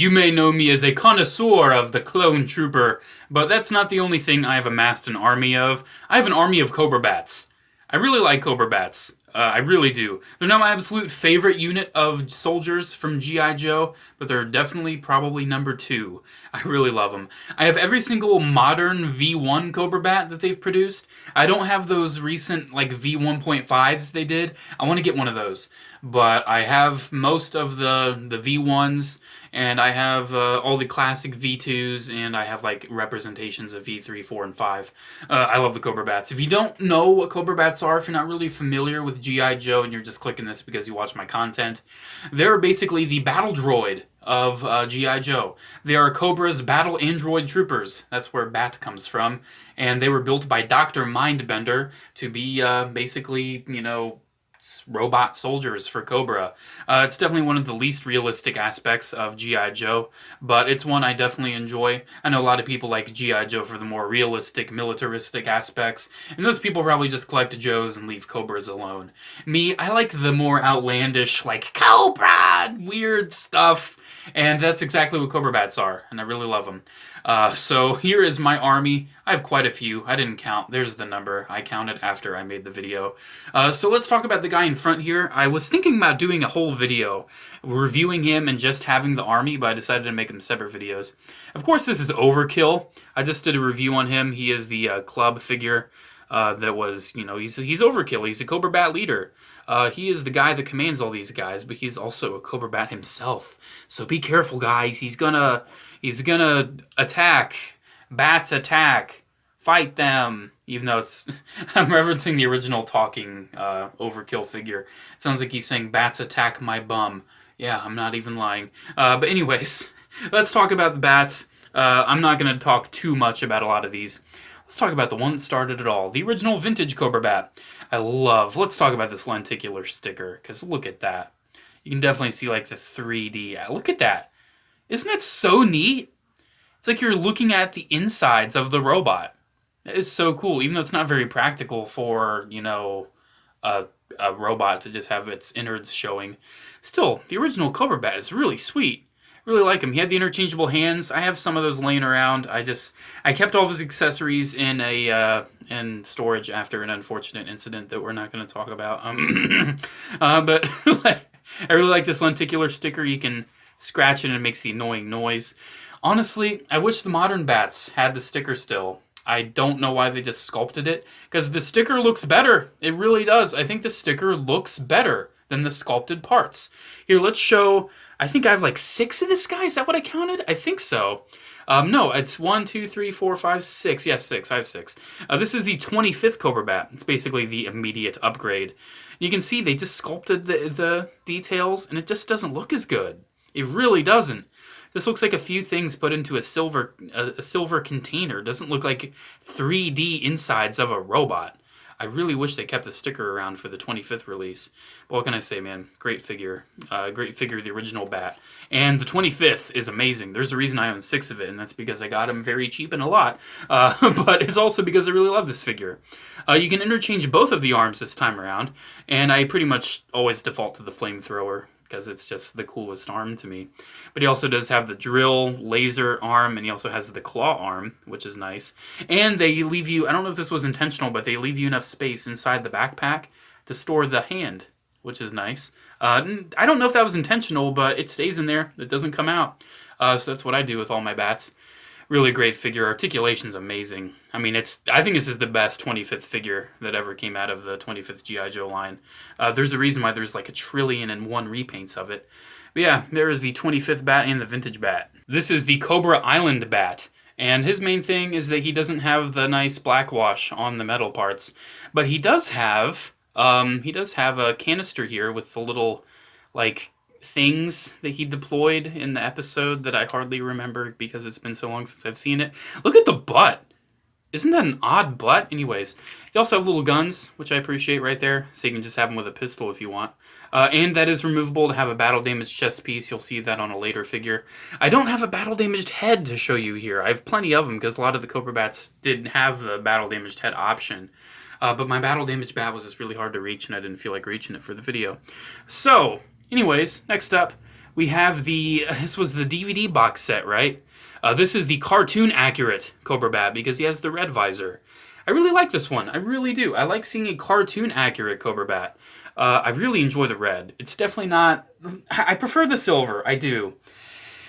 You may know me as a connoisseur of the clone trooper, but that's not the only thing I've amassed an army of. I have an army of COBRA B.A.T.s. I really like COBRA B.A.T.s. I really do. They're not my absolute favorite unit of soldiers from G.I. Joe, but they're definitely probably number 2. I really love them. I have every single modern V1 COBRA B.A.T that they've produced. I don't have those recent like V1.5s they did. I want to get one of those. But I have most of the V1s, and I have all the classic V2s, and I have like representations of V3, 4, and 5. I love the COBRA B.A.T s. If you don't know what COBRA B.A.T s are, if you're not really familiar with G.I. Joe and you're just clicking this because you watch my content, they're basically the battle droid of G.I. Joe. They are Cobra's battle android troopers. That's where B.A.T comes from. And they were built by Dr. Mindbender to be basically, you know, robot soldiers for Cobra. It's definitely one of the least realistic aspects of G.I. Joe, but it's one I definitely enjoy. I know a lot of people like G.I. Joe for the more realistic, militaristic aspects, and those people probably just collect Joes and leave Cobras alone. Me, I like the more outlandish, like, Cobra! Weird stuff, and that's exactly what COBRA B.A.T s are, and I really love them. So here is my army. I have quite a few. I didn't count. There's the number. I counted after I made the video. So let's talk about the guy in front here. I was thinking about doing a whole video reviewing him and just having the army, but I decided to make them separate videos. Of course, this is Overkill. I just did a review on him. He is the club figure that was, you know, he's Overkill. He's a COBRA B.A.T leader. He is the guy that commands all these guys, but he's also a COBRA B.A.T himself. So be careful, guys. He's gonna attack. B.A.T s attack. Fight them. Even though it's I'm referencing the original talking Overkill figure. It sounds like he's saying B.A.T s attack my bum. Yeah, I'm not even lying. But anyways, let's talk about the B.A.T s. I'm not going to talk too much about a lot of these. Let's talk about the one that started it all. The original vintage COBRA B.A.T. Let's talk about this lenticular sticker, because look at that. You can definitely see like the 3D. Look at that. Isn't that so neat? It's like you're looking at the insides of the robot. That is so cool, even though it's not very practical for, you know, a robot to just have its innards showing. Still, the original COBRA B.A.T is really sweet. Really like him. He had the interchangeable hands. I have some of those laying around. I kept all of his accessories in storage after an unfortunate incident that we're not going to talk about. But I really like this lenticular sticker. You can scratch it and it makes the annoying noise. Honestly, I wish the modern B.A.T s had the sticker still. I don't know why they just sculpted it, because the sticker looks better. It really does. I think the sticker looks better than the sculpted parts. Here, let's show. I think I have like 6 of this guy. Is that what I counted? I think so. No, it's 1, 2, 3, 4, 5, 6. Yes, 6. I have 6. This is the 25th COBRA B.A.T. It's basically the immediate upgrade. You can see they just sculpted the details, and it just doesn't look as good. It really doesn't. This looks like a few things put into a silver container. It doesn't look like 3D insides of a robot. I really wish they kept the sticker around for the 25th release. But what can I say, man? Great figure. Great figure, the original B.A.T. And the 25th is amazing. There's a reason I own 6 of it, and that's because I got them very cheap and a lot. But it's also because I really love this figure. You can interchange both of the arms this time around, and I pretty much always default to the flamethrower, because it's just the coolest arm to me. But he also does have the drill, laser arm, and he also has the claw arm, which is nice. And they leave you, I don't know if this was intentional, but they leave you enough space inside the backpack to store the hand, which is nice. I don't know if that was intentional, but it stays in there. It doesn't come out. So that's what I do with all my B.A.T s. Really great figure. Articulation's amazing. I mean, I think this is the best 25th figure that ever came out of the 25th G.I. Joe line. There's a reason why there's like 1,000,000,001 repaints of it. But yeah, there is the 25th B.A.T and the vintage B.A.T. This is the Cobra Island B.A.T. And his main thing is that he doesn't have the nice black wash on the metal parts. But he does have a canister here with the little, like, things that he deployed in the episode that I hardly remember because it's been so long since I've seen it. Look at the butt. Isn't that an odd butt? Anyways, you also have little guns, which I appreciate right there, so you can just have them with a pistol if you want. And that is removable to have a battle-damaged chest piece. You'll see that on a later figure. I don't have a battle-damaged head to show you here. I have plenty of them because a lot of the COBRA B.A.T s didn't have the battle-damaged head option. But my battle-damaged B.A.T was just really hard to reach, and I didn't feel like reaching it for the video. So, anyways, next up, we have this was the DVD box set, right? This is the cartoon accurate Cobra Bat because he has the red visor. I really like this one. I really do. I like seeing a cartoon accurate Cobra Bat. I really enjoy the red. It's definitely not... I prefer the silver. I do.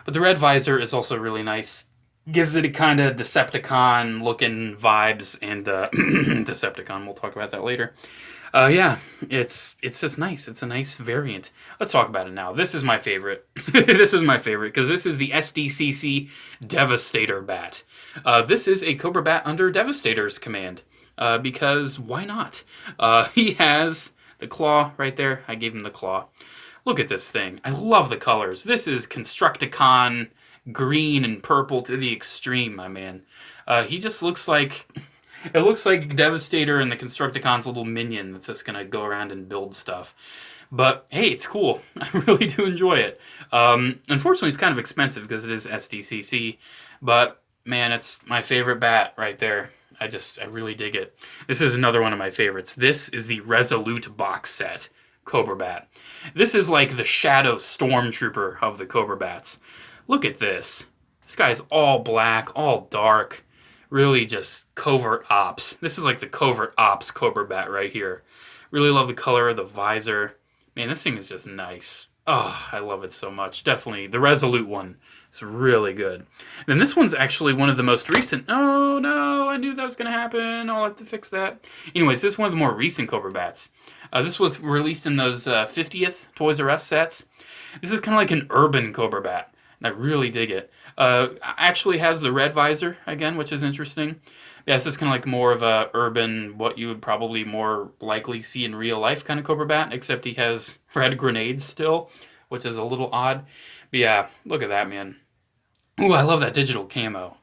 But the red visor is also really nice. Gives it a kind of Decepticon-looking vibes, and Decepticon, we'll talk about that later. Yeah, it's just nice. It's a nice variant. Let's talk about it now. This is my favorite. This is my favorite, because this is the Sdcc Devastator Bat. This is a Cobra Bat under Devastator's command, because why not? He has the claw right there. I gave him the claw. Look at this thing. I love the colors. This is Constructicon green and purple to the extreme, my man. He just looks like... It looks like Devastator and the Constructicon's little minion that's just going to go around and build stuff. But, hey, it's cool. I really do enjoy it. Unfortunately, it's kind of expensive because it is Sdcc. But, man, it's my favorite bat right there. I really dig it. This is another one of my favorites. This is the Resolute box set Cobra Bat. This is like the Shadow Stormtrooper of the Cobra Bats. Look at this. This guy's all black, all dark. Really just covert ops. This is like the covert ops Cobra Bat right here. Really love the color of the visor. Man, this thing is just nice. Oh, I love it so much. Definitely. The Resolute one is really good. And then this one's actually one of the most recent. Oh, no, I knew that was going to happen. I'll have to fix that. Anyways, this is one of the more recent Cobra Bats. This was released in those 50th Toys R Us sets. This is kind of like an urban Cobra Bat. And I really dig it. Actually has the red visor, again, which is interesting. Yeah, this is kind of like more of a urban, what you would probably more likely see in real life kind of Cobra Bat, except he has red grenades still, which is a little odd. But yeah, look at that, man. Ooh, I love that digital camo.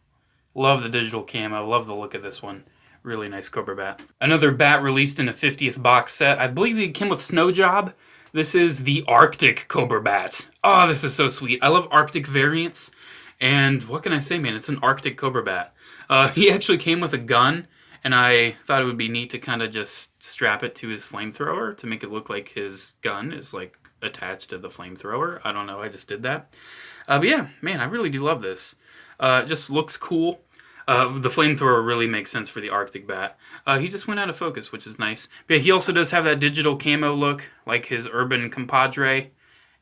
Love the digital camo. Love the look of this one. Really nice Cobra Bat. Another bat released in a 50th box set. I believe it came with Snow Job. This is the Arctic Cobra Bat. Oh, this is so sweet. I love Arctic variants. And what can I say, man? It's an Arctic Cobra Bat. He actually came with a gun, and I thought it would be neat to kind of just strap it to his flamethrower to make it look like his gun is like attached to the flamethrower. I don't know, I just did that. But yeah, man, I really do love this. It just looks cool. The flamethrower really makes sense for the Arctic Bat. He just went out of focus, which is nice. But yeah, he also does have that digital camo look, like his urban compadre.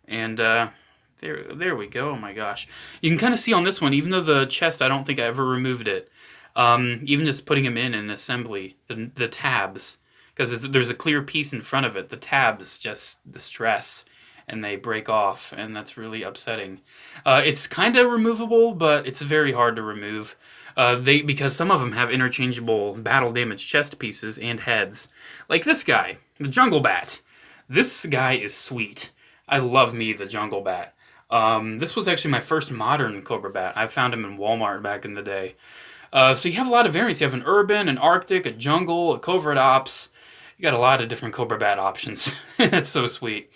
And there we go. Oh my gosh. You can kind of see on this one, even though the chest, I don't think I ever removed it. Even just putting him in assembly, the tabs, because there's a clear piece in front of it. The tabs just distress, and they break off, and that's really upsetting. It's kind of removable, but it's very hard to remove. Because some of them have interchangeable battle damage chest pieces and heads. Like this guy, the Jungle Bat. This guy is sweet. I love me the Jungle Bat. This was actually my first modern Cobra Bat. I found him in Walmart back in the day. So you have a lot of variants. You have an urban, an Arctic, a jungle, a covert ops. You got a lot of different Cobra Bat options. That's so sweet.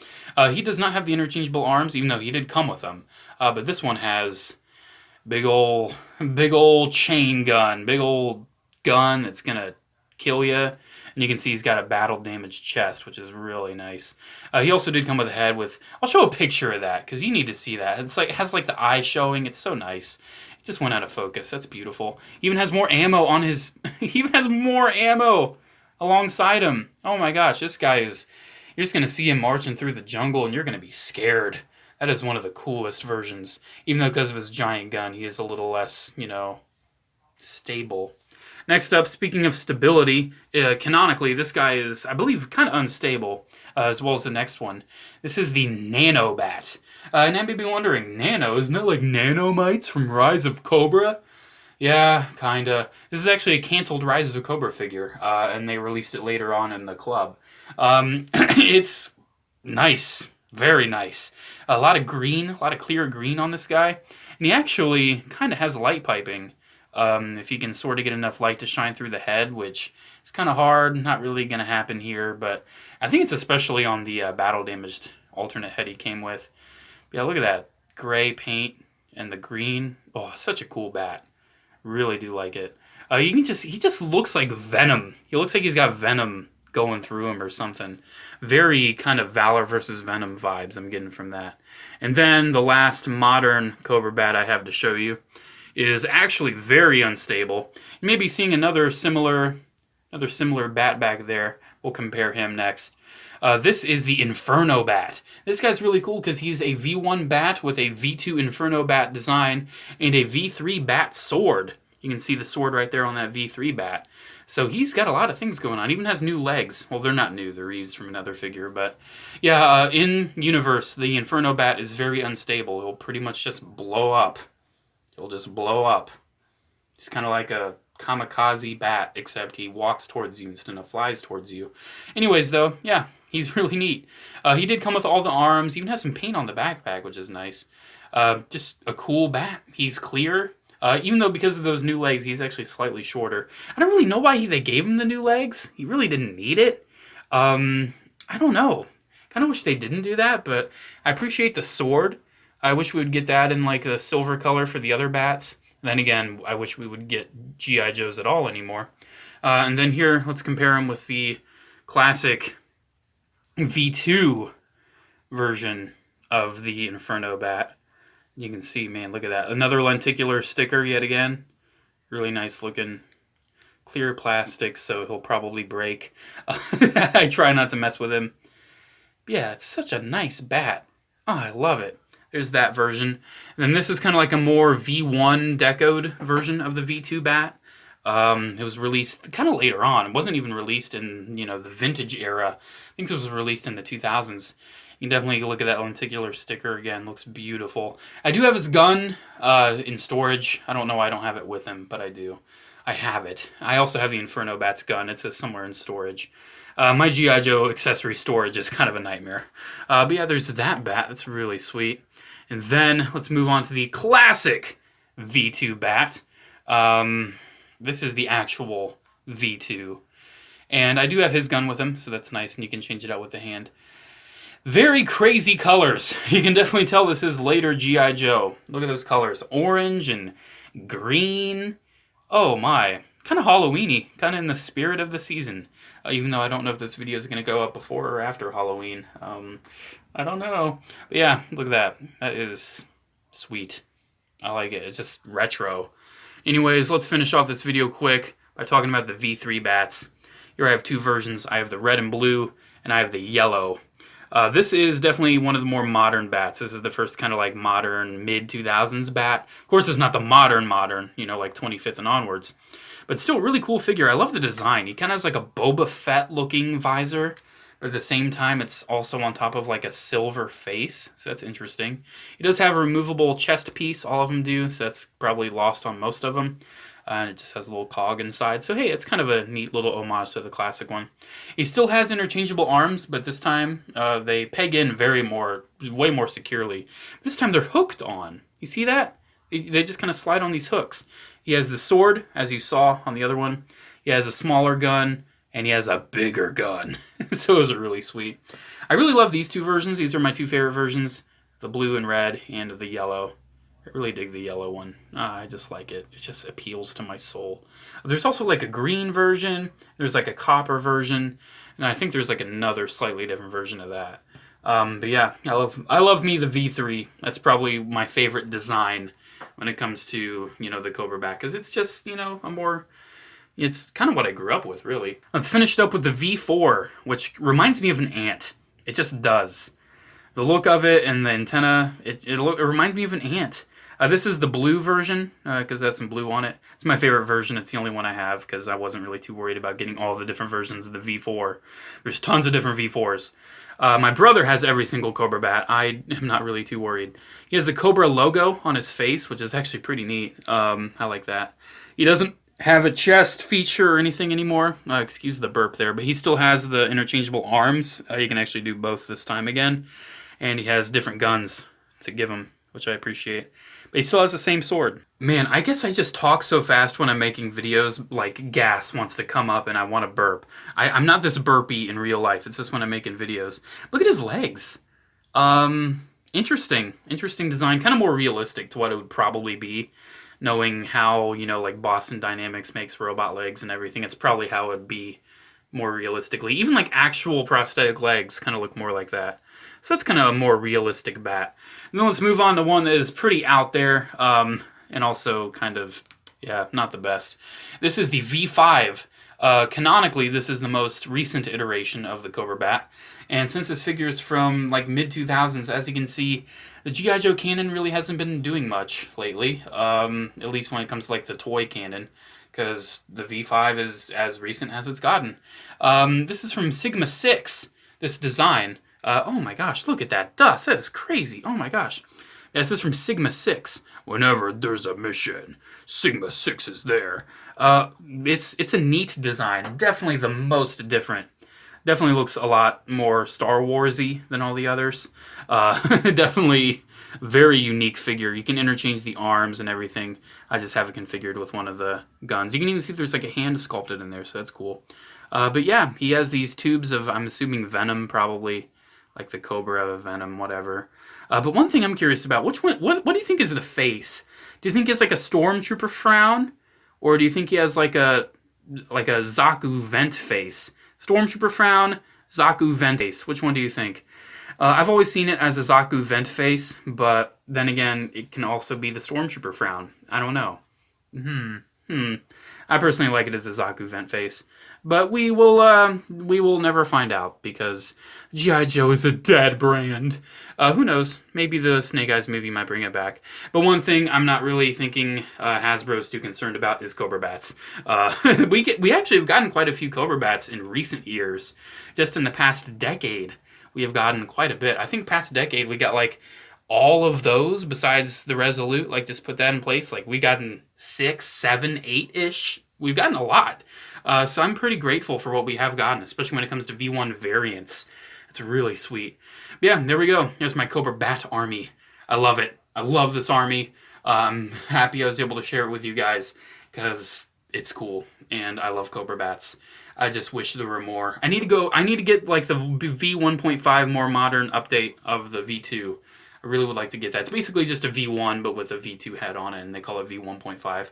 He does not have the interchangeable arms, even though he did come with them. But this one has big old chain gun, big old gun that's gonna kill you. And you can see he's got a battle damaged chest, which is really nice. He also did come with a head with... I'll show a picture of that, because you need to see that. It's like, it has like the eye showing. It's so nice. It just went out of focus. That's beautiful. He even has more ammo on his... He even has more ammo alongside him. Oh my gosh, this guy is... You're just going to see him marching through the jungle, and you're going to be scared. That is one of the coolest versions. Even though because of his giant gun, he is a little less, stable. Next up, speaking of stability, canonically, this guy is, I believe, kind of unstable, as well as the next one. This is the Nano Bat. And I may be wondering, Nano, isn't it like nanomites from Rise of Cobra? Yeah, kinda. This is actually a canceled Rise of the Cobra figure, and they released it later on in the club. It's nice. Very nice. A lot of green, a lot of clear green on this guy. And he actually kind of has light piping. If you can sort of get enough light to shine through the head, which is kind of hard, not really going to happen here, but I think it's especially on the battle-damaged alternate head he came with. But yeah, look at that. Gray paint and the green. Oh, such a cool bat. Really do like it. He just looks like Venom. He looks like he's got Venom going through him or something. Very kind of Valor versus Venom vibes I'm getting from that. And then the last modern Cobra Bat I have to show you is actually very unstable. You may be seeing another similar bat back there. We'll compare him next. This is the Inferno Bat. This guy's really cool because he's a V1 bat with a V2 Inferno bat design and a V3 bat sword. You can see the sword right there on that V3 bat. So he's got a lot of things going on. Even has new legs. Well, they're not new. They're used from another figure. But yeah, in universe, the Inferno Bat is very unstable. It'll pretty much just blow up. It'll just blow up. It's kind of like a kamikaze bat, except he walks towards you instead of flies towards you. Anyways, though, yeah, he's really neat. He did come with all the arms. Even has some paint on the backpack, which is nice. Just a cool bat. He's clear. Even though because of those new legs, he's actually slightly shorter. I don't really know why they gave him the new legs. He really didn't need it. I don't know. Kind of wish they didn't do that, but I appreciate the sword. I wish we would get that in like a silver color for the other bats. Then again, I wish we would get G.I. Joes at all anymore. And then here, let's compare him with the classic V2 version of the Inferno Bat. You can see, man, look at that. Another lenticular sticker yet again. Really nice looking clear plastic, so he'll probably break. I try not to mess with him. Yeah, it's such a nice bat. Oh, I love it. There's that version. And then this is kind of like a more V1 decoed version of the V2 bat. It was released kind of later on. It wasn't even released in, the vintage era. I think it was released in the 2000s. You can definitely look at that lenticular sticker again. Looks beautiful. I do have his gun in storage. I don't know why I don't have it with him, but I do. I have it. I also have the Inferno Bat's gun. It says somewhere in storage. My G.I. Joe accessory storage is kind of a nightmare. But yeah, there's that bat. That's really sweet. And then let's move on to the classic V2 bat. This is the actual V2. And I do have his gun with him, so that's nice, and you can change it out with the hand. Very crazy colors. You can definitely tell this is later G.I. Joe. Look at those colors. Orange and green. Oh my. Kind of Halloween-y. Kind of in the spirit of the season. Even though I don't know if this video is going to go up before or after Halloween. I don't know. But yeah, look at that. That is sweet. I like it. It's just retro. Anyways, let's finish off this video quick by talking about the V3 bats. Here I have two versions. I have the red and blue, and I have the yellow. This is definitely one of the more modern bats. This is the first kind of like modern mid-2000s bat. Of course, it's not the modern, like 25th and onwards. But still, really cool figure. I love the design. He kind of has like a Boba Fett looking visor. But at the same time, it's also on top of like a silver face. So that's interesting. He does have a removable chest piece. All of them do. So that's probably lost on most of them. And it just has a little cog inside. So hey, it's kind of a neat little homage to the classic one. He still has interchangeable arms, but this time they peg in way more securely. This time they're hooked on. You see that? They just kind of slide on these hooks. He has the sword, as you saw on the other one. He has a smaller gun, and he has a bigger gun. So those are really sweet. I really love these two versions. These are my two favorite versions. The blue and red, and the yellow. I really dig the yellow one. I just like it. It just appeals to my soul. There's also like a green version. There's like a copper version. And I think there's like another slightly different version of that. But yeah, I love me the V3. That's probably my favorite design when it comes to, the Cobra Bat. Because it's just, it's kind of what I grew up with, really. Let's finish it up with the V4, which reminds me of an ant. It just does. The look of it and the antenna, it reminds me of an ant. This is the blue version, because it has some blue on it. It's my favorite version. It's the only one I have, because I wasn't really too worried about getting all the different versions of the V4. There's tons of different V4s. My brother has every single Cobra Bat. I am not really too worried. He has the Cobra logo on his face, which is actually pretty neat. I like that. He doesn't have a chest feature or anything anymore. Excuse the burp there, but he still has the interchangeable arms. He can actually do both this time again. And he has different guns to give him, which I appreciate. But he still has the same sword. Man, I guess I just talk so fast when I'm making videos, like gas wants to come up and I want to burp. I'm not this burpy in real life. It's just when I'm making videos. Look at his legs. Interesting design. Kind of more realistic to what it would probably be. Knowing how, like Boston Dynamics makes robot legs and everything. It's probably how it would be more realistically. Even like actual prosthetic legs kind of look more like that. So that's kind of a more realistic bat. And then let's move on to one that is pretty out there, and also kind of, yeah, not the best. This is the V5. Canonically, this is the most recent iteration of the COBRA B.A.T. And since this figure is from like mid-2000s, as you can see, the G.I. Joe canon really hasn't been doing much lately, at least when it comes to like the toy canon, because the V5 is as recent as it's gotten. This is from Sigma 6, this design. Oh my gosh, look at that dust. That is crazy. Oh my gosh. Yeah, this is from Sigma 6. Whenever there's a mission, Sigma 6 is there. It's a neat design. Definitely the most different. Definitely looks a lot more Star Wars-y than all the others. Definitely very unique figure. You can interchange the arms and everything. I just have it configured with one of the guns. You can even see there's like a hand sculpted in there, so that's cool. But yeah, he has these tubes of, I'm assuming, venom, probably. Like the Cobra, Venom, whatever. But one thing I'm curious about, which one? What do you think is the face? Do you think it's like a Stormtrooper frown, or do you think he has like a Zaku vent face? Stormtrooper frown, Zaku vent face. Which one do you think? I've always seen it as a Zaku vent face, but then again, it can also be the Stormtrooper frown. I don't know. I personally like it as a Zaku vent face. But we will never find out, because G.I. Joe is a dead brand. Who knows? Maybe the Snake Eyes movie might bring it back. But one thing I'm not really thinking Hasbro's too concerned about is COBRA B.A.T.s. We actually have gotten quite a few COBRA B.A.T.s in recent years. Just in the past decade, we have gotten quite a bit. I think past decade we got like all of those besides the Resolute. Like, just put that in place. Like, we gotten 6, 7, 8-ish. We've gotten a lot. So I'm pretty grateful for what we have gotten, especially when it comes to V1 variants. It's really sweet. But yeah, there we go. Here's my COBRA B.A.T. army. I love it. I love this army. I'm happy I was able to share it with you guys, because it's cool, and I love COBRA B.A.T.s. I just wish there were more. I need to get like the V1.5 more modern update of the V2. I really would like to get that. It's basically just a V1, but with a V2 head on it, and they call it V1.5.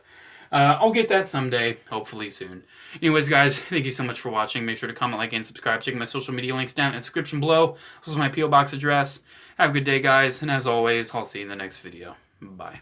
I'll get that someday, hopefully soon. Anyways, guys, thank you so much for watching. Make sure to comment, like, and subscribe. Check my social media links down in the description below. This is my P.O. Box address. Have a good day, guys, and as always, I'll see you in the next video. Bye.